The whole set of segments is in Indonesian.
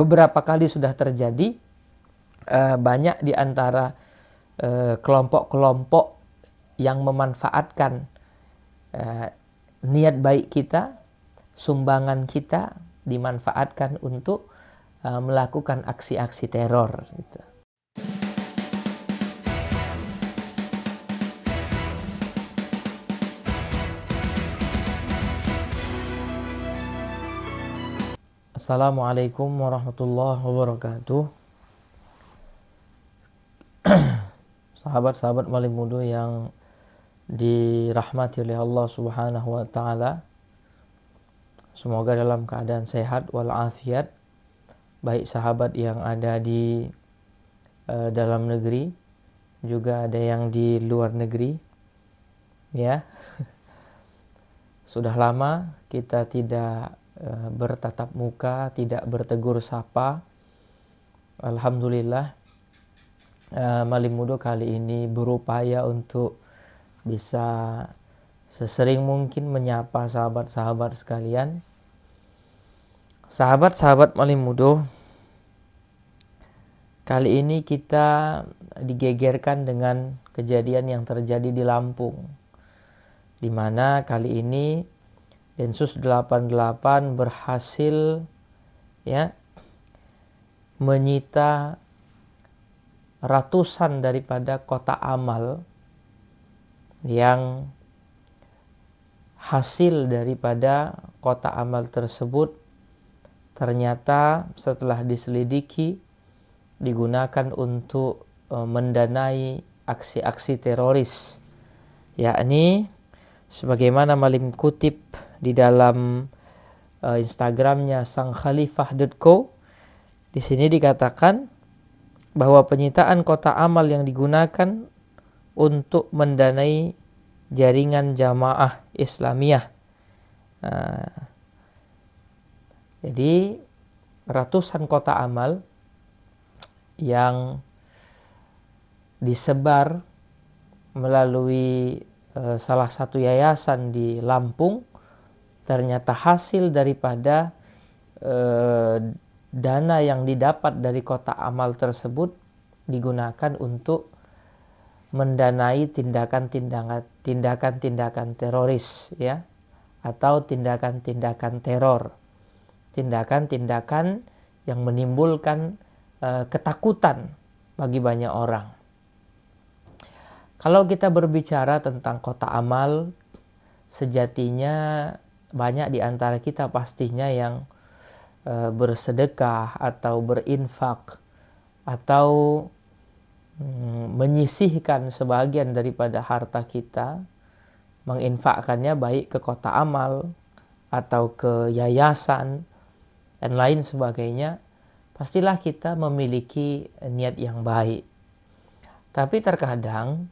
beberapa kali sudah terjadi, banyak di antara kelompok-kelompok yang memanfaatkan niat baik kita, sumbangan kita dimanfaatkan untuk melakukan aksi-aksi teror gitu. Assalamualaikum warahmatullahi wabarakatuh. Sahabat-sahabat Malim Mudo yang dirahmati oleh Allah Subhanahu wa taala. Semoga dalam keadaan sehat walafiat, baik sahabat yang ada di dalam negeri, juga ada yang di luar negeri. Ya. Sudah lama kita tidak bertatap muka, tidak bertegur sapa. Alhamdulillah, Malim Mudo kali ini berupaya untuk bisa sesering mungkin menyapa sahabat-sahabat sekalian. Sahabat-sahabat Malim Mudo, kali ini kita digegerkan dengan kejadian yang terjadi di Lampung, di mana kali ini Densus 88 berhasil menyita ratusan daripada kotak amal yang hasil daripada kotak amal tersebut ternyata setelah diselidiki digunakan untuk mendanai aksi-aksi teroris, yakni sebagaimana Malim kutip di dalam Instagramnya sangkhalifah.co. Di sini dikatakan bahwa penyitaan kotak amal yang digunakan untuk mendanai jaringan jamaah Islamiyah. Jadi ratusan kotak amal yang disebar melalui salah satu yayasan di Lampung ternyata hasil daripada dana yang didapat dari kotak amal tersebut digunakan untuk mendanai tindakan-tindakan teroris, ya, atau tindakan-tindakan teror, tindakan-tindakan yang menimbulkan ketakutan bagi banyak orang. Kalau kita berbicara tentang kotak amal, sejatinya banyak di antara kita pastinya yang bersedekah atau berinfak atau menyisihkan sebagian daripada harta kita, menginfakkannya baik ke kotak amal atau ke yayasan dan lain sebagainya. Pastilah kita memiliki niat yang baik. Tapi terkadang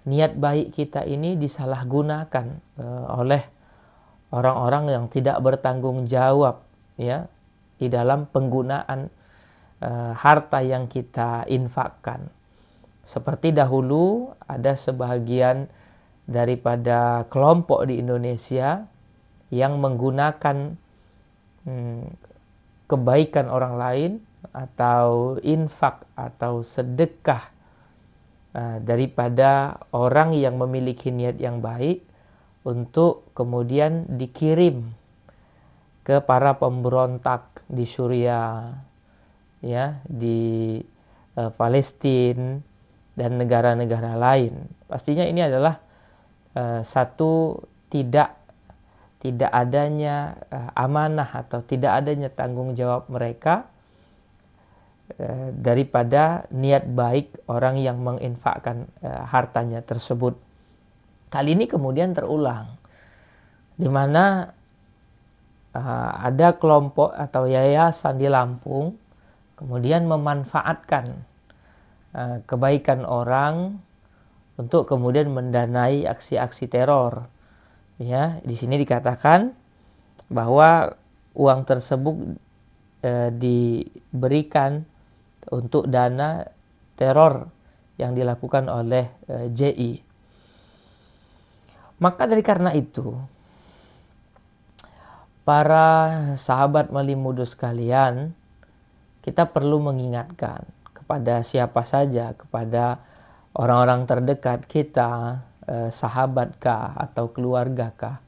niat baik kita ini disalahgunakan oleh orang-orang yang tidak bertanggung jawab, ya, di dalam penggunaan harta yang kita infakkan. Seperti dahulu ada sebagian daripada kelompok di Indonesia yang menggunakan kebaikan orang lain atau infak atau sedekah daripada orang yang memiliki niat yang baik untuk kemudian dikirim ke para pemberontak di Suriah, ya, di Palestina dan negara-negara lain. Pastinya ini adalah satu tidak adanya amanah atau tidak adanya tanggung jawab mereka daripada niat baik orang yang menginfakkan hartanya tersebut. Kali ini kemudian terulang, di mana ada kelompok atau yayasan di Lampung kemudian memanfaatkan kebaikan orang untuk kemudian mendanai aksi-aksi teror. Ya, di sini dikatakan bahwa uang tersebut diberikan untuk dana teror yang dilakukan oleh JI. Maka dari karena itu, para sahabat Malim Mudo sekalian, kita perlu mengingatkan kepada siapa saja, kepada orang-orang terdekat kita, sahabatkah atau keluargakah,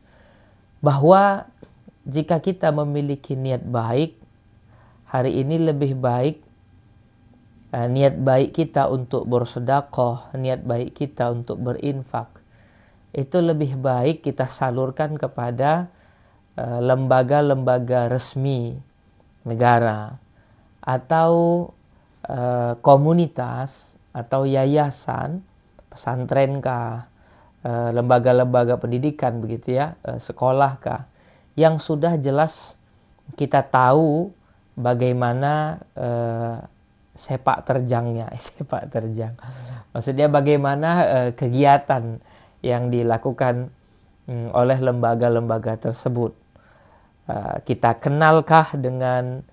bahwa jika kita memiliki niat baik, hari ini lebih baik niat baik kita untuk bersedekah, niat baik kita untuk berinfak, itu lebih baik kita salurkan kepada lembaga-lembaga resmi negara atau komunitas atau yayasan, pesantrenkah, lembaga-lembaga pendidikan begitu ya, sekolahkah, yang sudah jelas kita tahu bagaimana sepak terjangnya, sepak terjang. Maksudnya bagaimana kegiatan yang dilakukan oleh lembaga-lembaga tersebut. Kita kenalkah dengan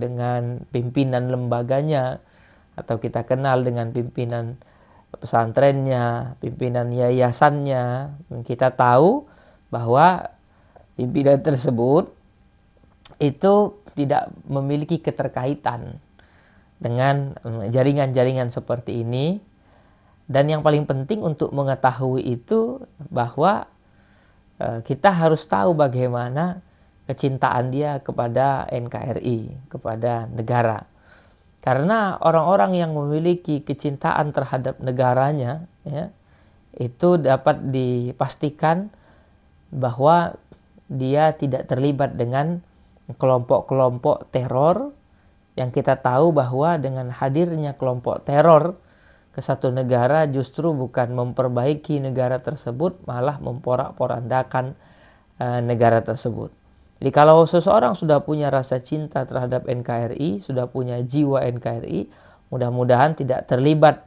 dengan pimpinan lembaganya, atau kita kenal dengan pimpinan pesantrennya, pimpinan yayasannya. Kita tahu bahwa pimpinan tersebut itu tidak memiliki keterkaitan dengan jaringan-jaringan seperti ini. Dan yang paling penting untuk mengetahui itu bahwa kita harus tahu bagaimana kecintaan dia kepada NKRI, kepada negara. Karena orang-orang yang memiliki kecintaan terhadap negaranya, ya, itu dapat dipastikan bahwa dia tidak terlibat dengan kelompok-kelompok teror, yang kita tahu bahwa dengan hadirnya kelompok teror ke satu negara justru bukan memperbaiki negara tersebut, malah memporak-porandakan negara tersebut. Jadi kalau seseorang sudah punya rasa cinta terhadap NKRI, sudah punya jiwa NKRI, mudah-mudahan tidak terlibat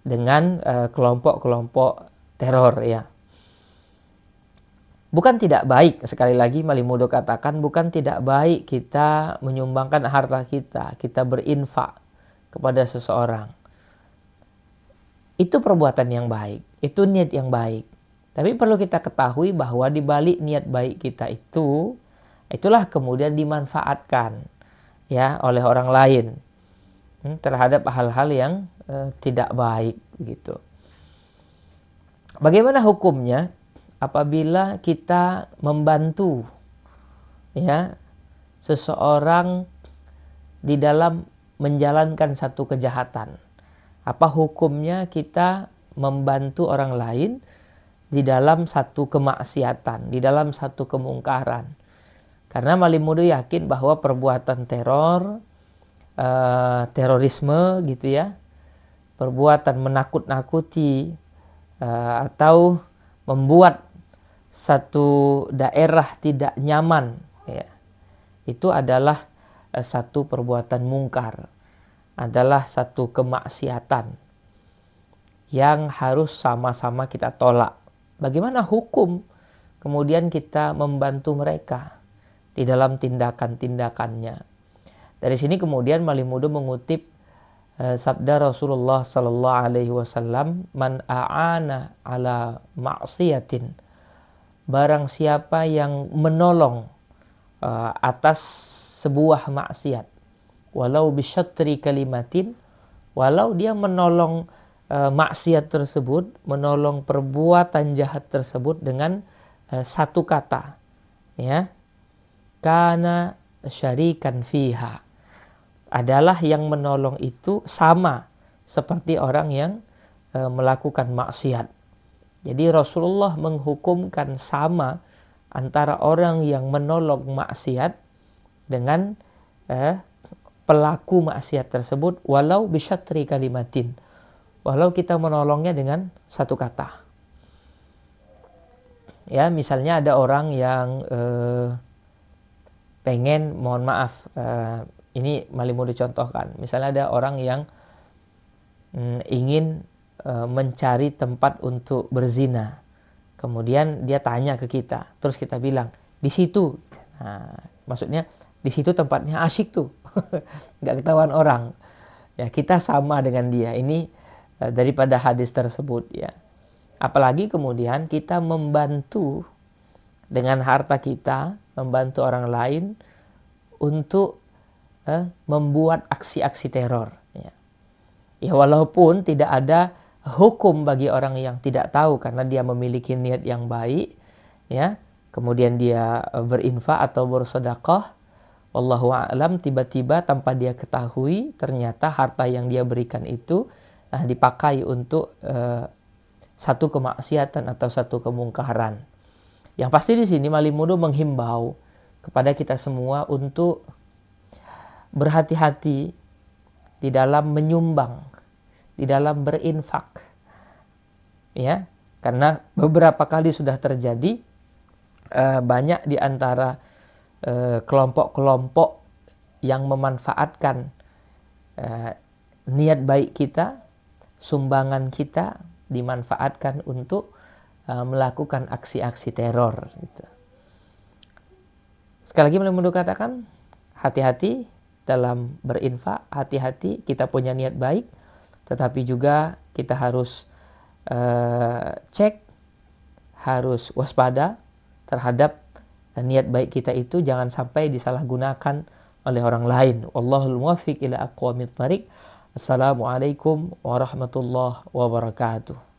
dengan kelompok-kelompok teror, ya. Bukan tidak baik, sekali lagi Malimudo katakan, bukan tidak baik kita menyumbangkan harta kita, kita berinfak kepada seseorang. Itu perbuatan yang baik, itu niat yang baik. Tapi perlu kita ketahui bahwa di balik niat baik kita itu, itulah kemudian dimanfaatkan ya oleh orang lain terhadap hal-hal yang tidak baik gitu. Bagaimana hukumnya apabila kita membantu ya seseorang di dalam menjalankan satu kejahatan? Apa hukumnya kita membantu orang lain di dalam satu kemaksiatan, di dalam satu kemungkaran? Karena Malimudo yakin bahwa perbuatan teror, terorisme gitu ya, perbuatan menakut-nakuti atau membuat satu daerah tidak nyaman, ya, itu adalah satu perbuatan mungkar, adalah satu kemaksiatan yang harus sama-sama kita tolak. Bagaimana hukum kemudian kita membantu mereka di dalam tindakan-tindakannya? Dari sini kemudian Malimudo mengutip sabda Rasulullah sallallahu alaihi wasallam, "Man a'ana ala ma'siyatin." Barang siapa yang menolong atas sebuah maksiat, walau bisyatri kalimatin, walau dia menolong maksiat tersebut, menolong perbuatan jahat tersebut dengan satu kata, ya, kana syarikan fiha, adalah yang menolong itu sama seperti orang yang melakukan maksiat. Jadi Rasulullah menghukumkan sama antara orang yang menolong maksiat dengan pelaku maksiat tersebut, walau bisyatri kalimatin, walau kita menolongnya dengan satu kata. Ya, misalnya ada orang yang pengen, mohon maaf, ini Malimudo contohkan, misalnya ada orang yang ingin mencari tempat untuk berzina, kemudian dia tanya ke kita, terus kita bilang di situ, nah, maksudnya di situ tempatnya asyik tuh, nggak ketahuan orang, ya kita sama dengan dia. Ini daripada hadis tersebut, ya. Apalagi kemudian kita membantu dengan harta kita, membantu orang lain untuk membuat aksi-aksi teror. Ya, walaupun tidak ada hukum bagi orang yang tidak tahu karena dia memiliki niat yang baik, ya, kemudian dia berinfak atau bersedekah, wallahu a'lam, tiba-tiba tanpa dia ketahui ternyata harta yang dia berikan itu dipakai untuk satu kemaksiatan atau satu kemungkaran. Yang pasti di sini Malimundo menghimbau kepada kita semua untuk berhati-hati di dalam menyumbang, di dalam berinfak. Ya, karena beberapa kali sudah terjadi banyak di antara kelompok-kelompok yang memanfaatkan niat baik kita, sumbangan kita dimanfaatkan untuk melakukan aksi-aksi teror gitu. Sekali lagi Malimundo katakan, hati-hati dalam berinfak, hati-hati kita punya niat baik, tetapi juga kita harus cek, harus waspada terhadap niat baik kita itu jangan sampai disalahgunakan oleh orang lain. Wallahul muwaffiq ila aqwamit thariq. Assalamualaikum warahmatullahi wabarakatuh.